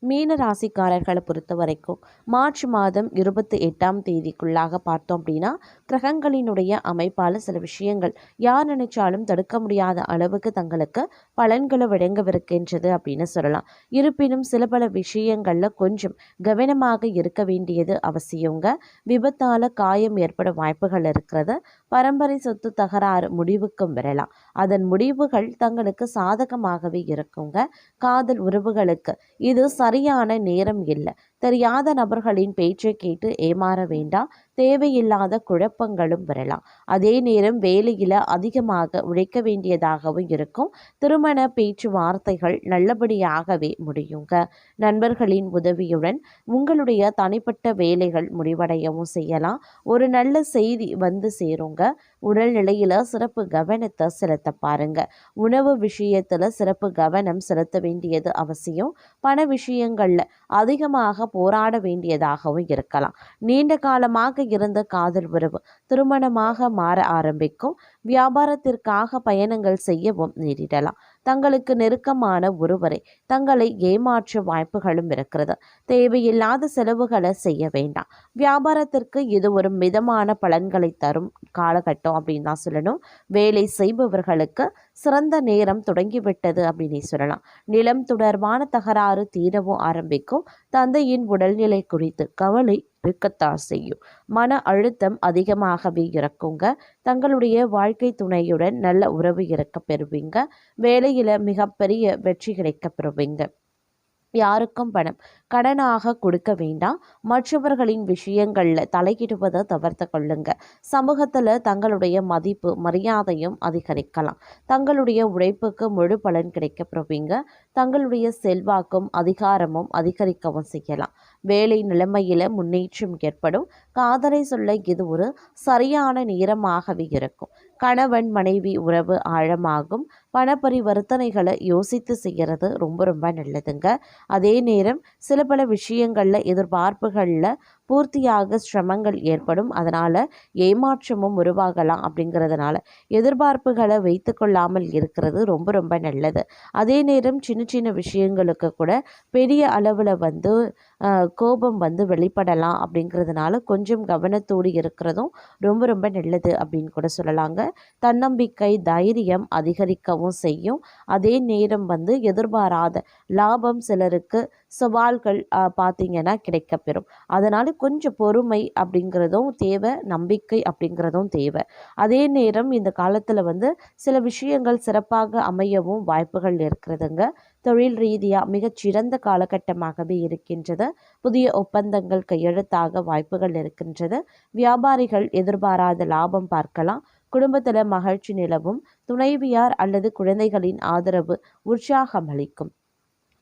மீன ராசிக்காரர்களை பொறுத்த வரைக்கும் மார்ச் மாதம் 28ஆம் தேதிக்குள்ளாக பார்த்தோம் அப்படின்னா கிரகங்களினுடைய அமைப்பால் சில விஷயங்கள் யார் நினைச்சாலும் தடுக்க முடியாத அளவுக்கு தங்களுக்கு பலன்களை வழங்கவிருக்கின்றது அப்படின்னு சொல்லலாம். இருப்பினும் சில பல விஷயங்களில் கொஞ்சம் கவனமாக இருக்க வேண்டியது அவசியங்க. விபத்தால் காயம் ஏற்பட வாய்ப்புகள் இருக்கிறது. பரம்பரை சொத்து தகராறு முடிவுக்கும் வரலாம். அதன் முடிவுகள் தங்களுக்கு சாதகமாகவே இருக்குங்க. காதல் உறவுகளுக்கு இது சரியான நேரம் இல்லை. தெரியாத நபர்களின் பேச்சை கேட்டு ஏமாற வேண்டாம். தேவையில்லாத குழப்பங்களும் வரலாம். அதே நேரம் வேலையில் அதிகமாக உழைக்க வேண்டியதாகவும் இருக்கும். திருமண பேச்சுவார்த்தைகள் நல்லபடியாகவே முடியுங்க. நண்பர்களின் உதவியுடன் உங்களுடைய தனிப்பட்ட வேலைகள் முடிவடையவும் செய்யலாம். ஒரு நல்ல செய்தி வந்து சேருங்க. உடல்நிலையில் சிறப்பு கவனத்தை செலுத்த பாருங்க. உணவு விஷயத்தில் சிறப்பு கவனம் செலுத்த வேண்டியது அவசியம். பண விஷயங்களில் அதிகமாக போராட வேண்டியதாகவும் இருக்கலாம். நீண்ட காலமாக இருந்த காதல் உறவு திருமணமாக மாற ஆரம்பிக்கும். வியாபாரத்திற்காக பயணங்கள் செய்யவும் நேரிடலாம். தங்களுக்கு நெருக்கமான ஒருவரை தங்களை ஏமாற்ற வாய்ப்புகளும் இருக்கிறது. தேவையில்லாத செலவுகளை செய்ய வேண்டாம். வியாபாரத்திற்கு இது ஒரு மிதமான பலன்களை தரும் காலகட்டம் அப்படின்னு தான் சொல்லணும். வேலை செய்பவர்களுக்கு சிறந்த நேரம் தொடங்கிவிட்டது அப்படின்னு சொல்லலாம். நிலம் தொடர்பான தகராறு தீரவும் ஆரம்பிக்கும். தந்தையின் உடல்நிலை குறித்து கவலை இருக்கத்தான் செய்யும். மன அழுத்தம் அதிகமாகவே இருக்குங்க. தங்களுடைய வாழ்க்கை துணையுடன் நல்ல உறவு இருக்க பெறுவீங்க. வேலையில் மிகப்பெரிய வெற்றி கிடைக்க பெறுவீங்க. யாருக்கும் பணம் கடனாக கொடுக்க வேண்டாம். மற்றவர்களின் விஷயங்களில் தலையிடுவதை தவிர்த்து கொள்ளுங்க. சமூகத்தில் தங்களுடைய மதிப்பு மரியாதையும் அதிகரிக்கலாம். தங்களுடைய உழைப்புக்கு முழு பலன் கிடைக்க பெறுவீங்க. தங்களுடைய செல்வாக்கும் அதிகாரமும் அதிகரிக்கவும் செய்யலாம். வேலை நிலைமையில் முன்னேற்றம் ஏற்படும். காதலை சொல்ல இது ஒரு சரியான நேரமாகவே இருக்கும். கணவன் மனைவி உறவு ஆழமாகும். பணப்பரிவர்த்தனைகளை யோசித்து செய்கிறது ரொம்ப நல்லதுங்க. அதே நேரம் சில பல விஷயங்களில் எதிர்பார்ப்புகளில் பூர்த்தியாக சிரமங்கள் ஏற்படும். அதனால் ஏமாற்றமும் உருவாகலாம். அப்படிங்கிறதுனால எதிர்பார்ப்புகளை வைத்து கொள்ளாமல் இருக்கிறது ரொம்ப நல்லது. அதே நேரம் சின்ன சின்ன விஷயங்களுக்கு கூட பெரிய அளவில் கோபம் வெளிப்படலாம். அப்படிங்கிறதுனால கொஞ்சம் கவனத்தோடு இருக்கிறதும் ரொம்ப நல்லது அப்படின்னு கூட சொல்லலாங்க. தன்னம்பிக்கை தைரியம் அதிகரிக்கவும் செய்யும். அதே நேரம் எதிர்பாராத லாபம் சிலருக்கு சவால்கள் பார்த்தீங்கன்னா கிடைக்கப்பெறும். அதனால் கொஞ்சம் பொறுமை அப்படிங்கிறதும் தேவை. நம்பிக்கை அப்படிங்கிறதும் தேவை. அதே நேரம் இந்த காலத்தில் சில விஷயங்கள் சிறப்பாக அமையவும் வாய்ப்புகள் இருக்கிறதுங்க. தொழில் ரீதியாக மிகச்சிறந்த காலகட்டமாகவே இருக்கின்றது. புதிய ஒப்பந்தங்கள் கையெழுத்தாக வாய்ப்புகள் இருக்கின்றது. வியாபாரிகள் எதிர்பாராத லாபம் பார்க்கலாம். குடும்பத்தில் மகிழ்ச்சி நிலவும். துணைவியார் அல்லது குழந்தைகளின் ஆதரவு உற்சாகம் அளிக்கும்.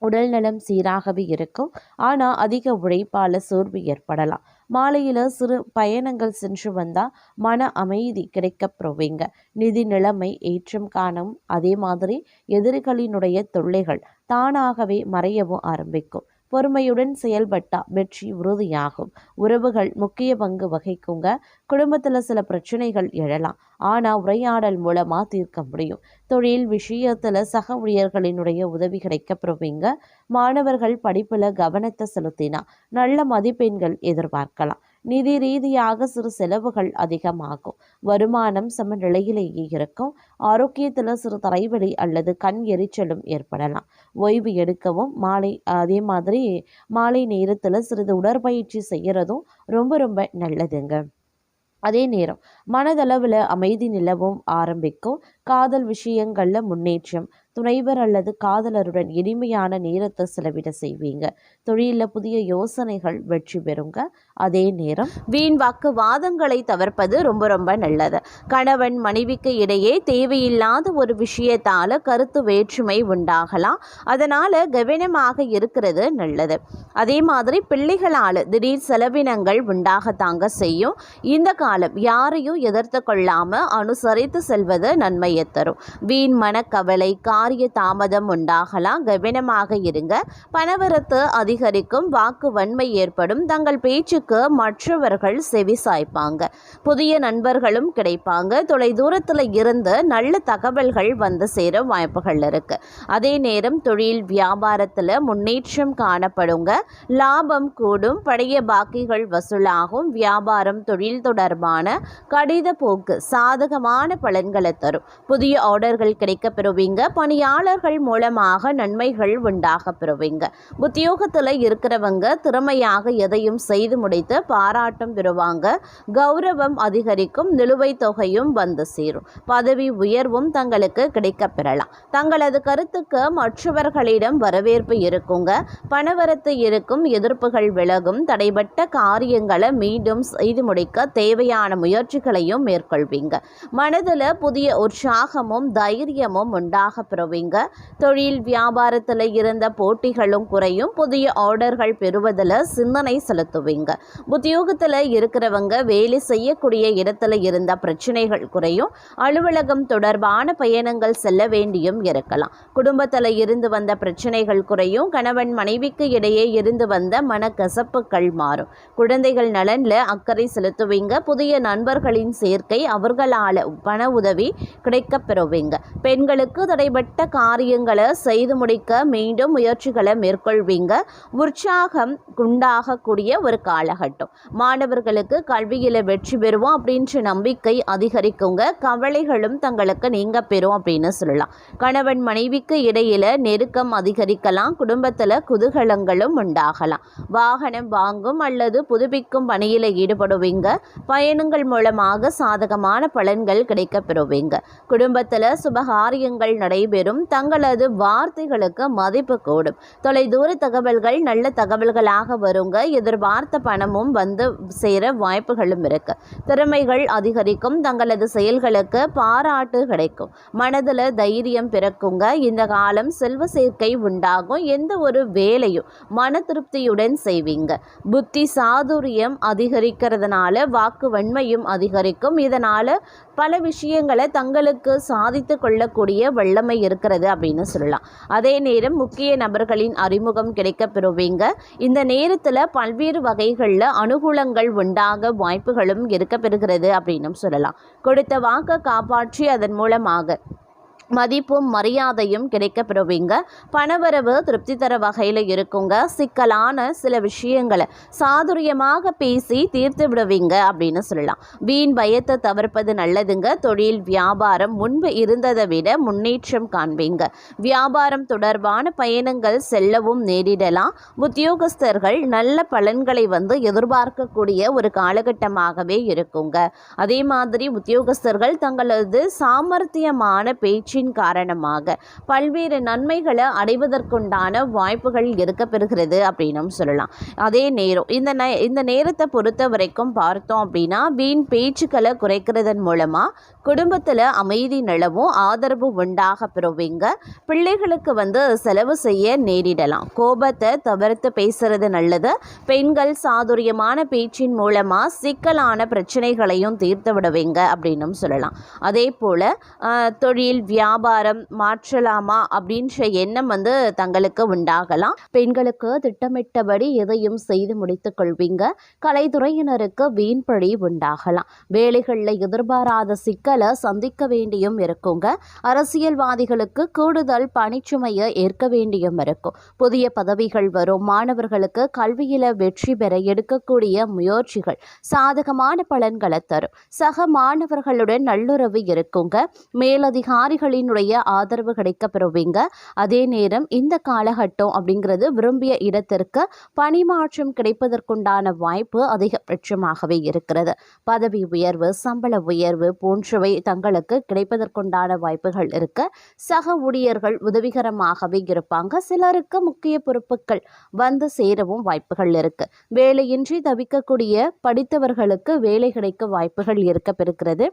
உடல் நலம் சீராகவே இருக்கும். ஆனால் அதிக உழைப்பால் சோர்வு ஏற்படலாம். மாலையில் சிறு பயணங்கள் சென்று வந்தால் மன அமைதி கிடைக்க பெறுவீங்க. நிதி நிலைமை ஏற்றம் காணும். அதே மாதிரி எதிரிகளினுடைய தொல்லைகள் தானாகவே மறையவும் ஆரம்பிக்கும். பொறுமையுடன் செயல்பட்டால் வெற்றி உறுதியாகும். உறவுகள் முக்கிய பங்கு வகிக்குங்க. குடும்பத்தில் சில பிரச்சனைகள் எழலாம். ஆனால் உரையாடல் மூலமாக தீர்க்க முடியும். தொழில் விஷயத்தில் சக ஊழியர்களினுடைய உதவி கிடைக்க பெறுவீங்க. மாணவர்கள் படிப்பில் கவனத்தை செலுத்தினா நல்ல மதிப்பெண்கள் எதிர்பார்க்கலாம். நிதி ரீதியாக சிறு செலவுகள் அதிகமாகும். வருமானம் சமநிலையிலேயே இருக்கும். ஆரோக்கியத்தில் சிறு தலைவலி அல்லது கண் எரிச்சலும் ஏற்படலாம். ஓய்வு எடுக்கவும் அதே மாதிரி மாலை நேரத்தில் சிறிது உடற்பயிற்சி செய்கிறதும் ரொம்ப நல்லதுங்க. அதே நேரம் மனதளவில் அமைதி நிலவும் ஆரம்பிக்கும். காதல் விஷயங்களில் முன்னேற்றம். துணைவர் அல்லது காதலருடன் இனிமையான நேரத்தை செலவிட செய்வீங்க. தொழிலில் புதிய யோசனைகள் வெற்றி பெறுங்க. அதே நேரம் வீண் வாக்குவாதங்களை தவிர்ப்பது ரொம்ப நல்லது. கணவன் மனைவிக்கு இடையே தேவையில்லாத ஒரு விஷயத்தால் கருத்து வேற்றுமை உண்டாகலாம். அதனால் கவனமாக இருக்கிறது நல்லது. அதே மாதிரி பிள்ளைகளால் திடீர் செலவினங்கள் உண்டாகத்தாங்க செய்யும். இந்த காலம் யாரையும் எதிர்த்து கொள்ளாமல் அனுசரித்து செல்வது நன்மையை தரும். வீண் மனக்கவலை காரிய தாமதம் உண்டாகலாம், கவனமாக இருங்க. பணவரத்து அதிகரிக்கும், வாக்கு வன்மை ஏற்படும், தங்கள் பேச்சுக்கு மற்றவர்கள் செவி சாய்ப்பாங்க. புதிய நண்பர்களும் கிடைப்பாங்க. தொலை தூரத்தில் இருந்து நல்ல தகவல்கள் வந்து சேர வாய்ப்புகள் இருக்கு. அதே நேரம் தொழில் வியாபாரத்தில் முன்னேற்றம் காணப்படுங்க, லாபம் கூடும், பழைய பாக்கிகள் வசூலாகும். வியாபாரம் தொழில் தொடர்பான கடித போக்கு சாதகமான பலன்களை தரும். புதிய ஆர்டர்கள் கிடைக்க பெறுவீங்க. பணியாளர்கள் மூலமாக நன்மைகள் உண்டாக பெறுவீங்க. உத்தியோகத்தில் இருக்கிறவங்க திறமையாக எதையும் செய்து முடித்து பாராட்டம் பெறுவாங்க. கௌரவம் அதிகரிக்கும், நிலுவைத் தொகையும் வந்து சேரும். பதவி உயர்வும் தங்களுக்கு கிடைக்க பெறலாம். தங்களது கருத்துக்கு மற்றவர்களிடம் வரவேற்பு இருக்குங்க. பணவரத்து இருக்கும், எதிர்ப்புகள் விலகும். தடைபட்ட காரியங்களை மீண்டும் செய்து முடிக்க தேவையான முயற்சிகளையும் மேற்கொள்வீங்க. மனதில் புதிய உற்சாகமும் தைரியமும் உண்டாக பெறுவீங்க. தொழில் வியாபாரத்தில் இருந்த போட்டிகளும் குறையும். புதிய ஆர்டர்கள் பெறுவதில் சிந்தனை செலுத்துவீங்க. உத்தியோகத்தில் இருக்கிறவங்க வேலை செய்யக்கூடிய இடத்துல இருந்த பிரச்சனைகள் குறையும். அலுவலகம் தொடர்பான பயணங்கள் செல்ல வேண்டியும் இருக்கலாம். குடும்பத்தில் இருந்து வந்த பிரச்சனைகள் குறையும். கணவன் மனைவிக்கு இடையே இருந்து வந்த மனக்கசப்புகள் மாறும். குழந்தைகள் நலன்ல அக்கறை செலுத்துவீங்க. புதிய நண்பர்களின் சேர்க்கை, அவர்களால் பண உதவி கிடைக்க பெறுவீங்க. பெண்களுக்கு தடைபட்ட காரியங்களை செய்து முடிக்க மீண்டும் முயற்சிகளை மேற்கொள்வீங்க. உற்சாகம் உண்டாகக்கூடிய ஒரு காலகட்டம். மாணவர்களுக்கு கல்வியில் வெற்றி பெறுவோம் அப்படின்ற நம்பிக்கை அதிகரிக்குங்க. கவலைகளும் தங்களுக்கு நீங்க பெறும் அப்படின்னு சொல்லலாம். கணவன் மனைவிக்கு இடையில நெருக்கம் அதிகரிக்கலாம். குடும்பத்தில் குதூகலங்களும் உண்டாகலாம். வாகனம் வாங்கும் அல்லது புதுப்பிக்கும் பணியில் ஈடுபடுவீங்க. பயணங்கள் மூலமாக சாதகமான பலன்கள் கிடைக்க பெறுவீங்க. குடும்பத்தில் சுபகாரியங்கள் நடைபெறும். தங்களது வார்த்தைகளுக்கு மதிப்பு கூடும். தொலைதூர தகவல்கள் நல்ல தகவல்களாக வருங்க. எதிர்பார்த்த பணமும் வந்து சேர வாய்ப்புகளும் இருக்கு. திறமைகள் அதிகரிக்கும். தங்களது செயல்களுக்கு பாராட்டு கிடைக்கும். மனதில் தைரியம் பிறக்குங்க. இந்த காலம் செல்வ சேர்க்கை உண்டாகும். எந்த ஒரு வேலையும் மன திருப்தியுடன் செய்வீங்க. புத்தி சாதுரியம் அதிகரிக்கிறதுனால வாக்கு வன்மையும் அதிகரிக்கும். இதனால பல விஷயங்களை தங்களுக்கு சாதித்து கொள்ளக்கூடிய வல்லமை இருக்கிறது அப்படின்னு சொல்லலாம். அதே நேரம் முக்கிய நபர்களின் அறிமுகம் கிடைக்க பெறுவீங்க. இந்த நேரத்தில் பல்வேறு வகைகளில் அனுகூலங்கள் உண்டாக வாய்ப்புகளும் இருக்க பெறுகிறது அப்படின்னு சொல்லலாம். கொடுத்த வாக்கை காப்பாற்றி அதன் மூலமாக மதிப்பும் மரியாதையும் கிடைக்க பெறுவீங்க. பணவரவு திருப்தி தர வகையில் இருக்குங்க. சிக்கலான சில விஷயங்களை சாதுரியமாக பேசி தீர்த்து விடுவீங்க அப்படின்னு சொல்லலாம். வீண் பயத்தை தவிர்ப்பது நல்லதுங்க. தொழில் வியாபாரம் முன்பு இருந்ததை விட முன்னேற்றம் காண்பீங்க. வியாபாரம் தொடர்பான பயணங்கள் செல்லவும் நேரிடலாம். உத்தியோகஸ்தர்கள் நல்ல பலன்களை வந்து எதிர்பார்க்கக்கூடிய ஒரு காலகட்டமாகவே இருக்குங்க. அதே மாதிரி உத்தியோகஸ்தர்கள் தங்களது சாமர்த்தியமான பேச்சின் காரணமாக பல்வேறு நன்மைகளை அடைவதற்குண்டான வாய்ப்புகள் இருக்க பெறுகிறது அப்படின்னு சொல்லலாம். அதே நேரம் இந்த நேரத்தை பொறுத்த வரைக்கும் பார்த்தோம் அப்படின்னா வீண் பேச்சுக்களை குறைக்கிறதன் மூலமா குடும்பத்தில் அமைதி நிலவும், ஆதரவு உண்டாக பெறுவீங்க. பிள்ளைகளுக்கு வந்து செலவு செய்ய நேரிடலாம். கோபத்தை தவிர்த்து பேசுறது நல்லது. பெண்கள் சாதுரியமான பேச்சின் மூலமா சிக்கலான பிரச்சனைகளையும் தீர்த்து விடுவீங்க அப்படின்னு சொல்லலாம். அதே போல தொழில் வியாபாரம் மாற்றலாமா அப்படின்ற எண்ணம் வந்து தங்களுக்கு உண்டாகலாம். பெண்களுக்கு திட்டமிட்டபடி எதையும் செய்து முடித்துக் கொள்வீங்க. கலைத்துறையினருக்கு வீண்பழி உண்டாகலாம். வேலைகளில் எதிர்பாராத சிக்கலை சந்திக்க வேண்டியும் இருக்குங்க. அரசியல்வாதிகளுக்கு கூடுதல் பணிச்சுமையை ஏற்க வேண்டியும் இருக்கும். புதிய பதவிகள் வரும். மாணவர்களுக்கு கல்வியில வெற்றி பெற எடுக்கக்கூடிய முயற்சிகள் சாதகமான பலன்களை தரும். சக மாணவர்களுடன் நல்லுறவு இருக்குங்க. மேலதிகாரிகளினுடைய ஆதரவு கிடைக்க பெறுவீங்க. அதே நேரம் இந்த காலகட்டம் அப்படிங்கிறது விரும்பிய இடத்திற்கு பணிமாற்றம் கிடைப்பதற்குண்டான வாய்ப்பு அதிகபட்சமாகவே இருக்கிறது. பதவி உயர்வு, சம்பள உயர்வு போன்றவை தங்களுக்கு கிடைப்பதற்குண்டான வாய்ப்புகள் இருக்கு. சக ஊழியர்கள் உதவிகரமாகவே இருப்பாங்க. சிலருக்கு முக்கிய பொறுப்புகள் வந்து சேரவும் வாய்ப்புகள் இருக்கு. வேலையின்றி தவிக்கக்கூடிய படித்தவர்களுக்கு வேலை கிடைக்க வாய்ப்புகள் இருக்க பெறுகிறது.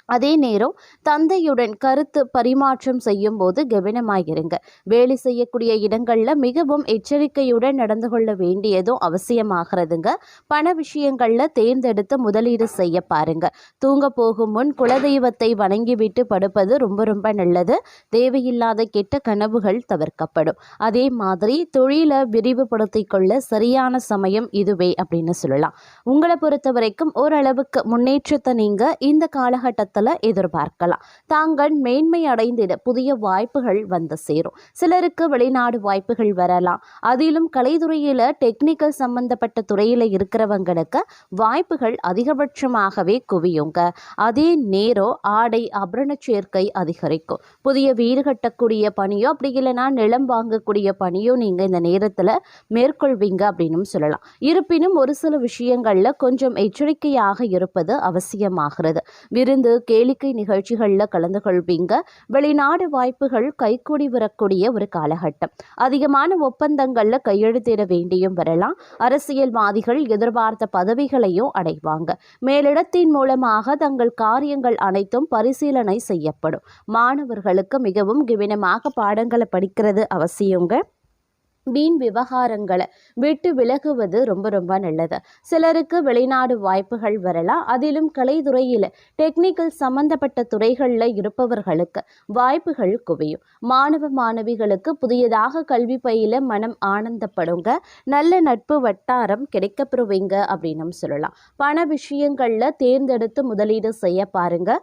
அதே நேரம் தந்தையுடன் கருத்து பரிமாற்றம் செய்யும் போது கவனமாயிருங்க. வேலை செய்யக்கூடிய இடங்கள்ல மிகவும் எச்சரிக்கையுடன் நடந்து கொள்ள வேண்டியதும் அவசியமாகிறதுங்க. பண விஷயங்கள்ல தேர்ந்தெடுத்து முதலீடு செய்ய பாருங்க. தூங்க போகும் முன் குலதெய்வத்தை வணங்கிவிட்டு படுப்பது ரொம்ப ரொம்ப நல்லது. தேவையில்லாத கெட்ட கனவுகள் தவிர்க்கப்படும். அதே மாதிரி தொழிலை விரிவுபடுத்திக் கொள்ள சரியான சமயம் இதுவே அப்படின்னு சொல்லலாம். உங்களை பொறுத்த வரைக்கும் ஓரளவுக்கு முன்னேற்றத்தை நீங்க இந்த காலகட்டத்தில் எதிர்பார்க்கலாம். தாங்கள் மேன்மை அடைந்திட புதிய வாய்ப்புகள் வந்து சேரும். சிலருக்கு வெளிநாடு வாய்ப்புகள் வரலாம். அதிலும் கலைத்துறையில டெக்னிக்கல் சம்பந்தப்பட்ட துறையில இருக்கிறவங்களுக்கு வாய்ப்புகள் அதிகபட்சமாகவே குவியுங்க. அதே நேரம் ஆடை ஆபரண சேர்க்கை அதிகரிக்கும். புதிய வீடு கட்டக்கூடிய பணியோ அப்படி இல்லைன்னா நிலம் வாங்கக்கூடிய பணியோ நீங்க இந்த நேரத்துல மேற்கொள்வீங்க அப்படின்னு சொல்லலாம். இருப்பினும் ஒரு சில விஷயங்கள்ல கொஞ்சம் எச்சரிக்கையாக இருப்பது அவசியமாகிறது. விருந்து கேளிக்கை நிகழ்ச்சிகளில் கலந்து கொள்வீங்க. வெளிநாடு வாய்ப்புகள் கைகூடி வரக்கூடிய ஒரு காலகட்டம். அதிகமான ஒப்பந்தங்களில் கையெழுத்திட வேண்டியும் வரலாம். அரசியல்வாதிகள் எதிர்பார்த்த பதவிகளையும் அடைவாங்க. மேலிடத்தின் மூலமாக தங்கள் காரியங்கள் அனைத்தும் பரிசீலனை செய்யப்படும். மாணவர்களுக்கு மிகவும் கவனமாக பாடங்களை படிக்கிறது அவசியங்க. வீண் விவகாரங்களை விட்டு விலகுவது ரொம்ப ரொம்ப நல்லது. சிலருக்கு வெளிநாடு வாய்ப்புகள் வரலாம். அதிலும் கலைத்துறையில் டெக்னிக்கல் சம்பந்தப்பட்ட துறைகளில் இருப்பவர்களுக்கு வாய்ப்புகள் குவியும். மாணவ மாணவிகளுக்கு புதியதாக கல்வி பயில மனம் ஆனந்தப்படுங்க. நல்ல நட்பு வட்டாரம் கிடைக்கப்பெறுவீங்க அப்படின்னு சொல்லலாம். பண விஷயங்களில் தேர்ந்தெடுத்து முதலீடு செய்ய பாருங்க.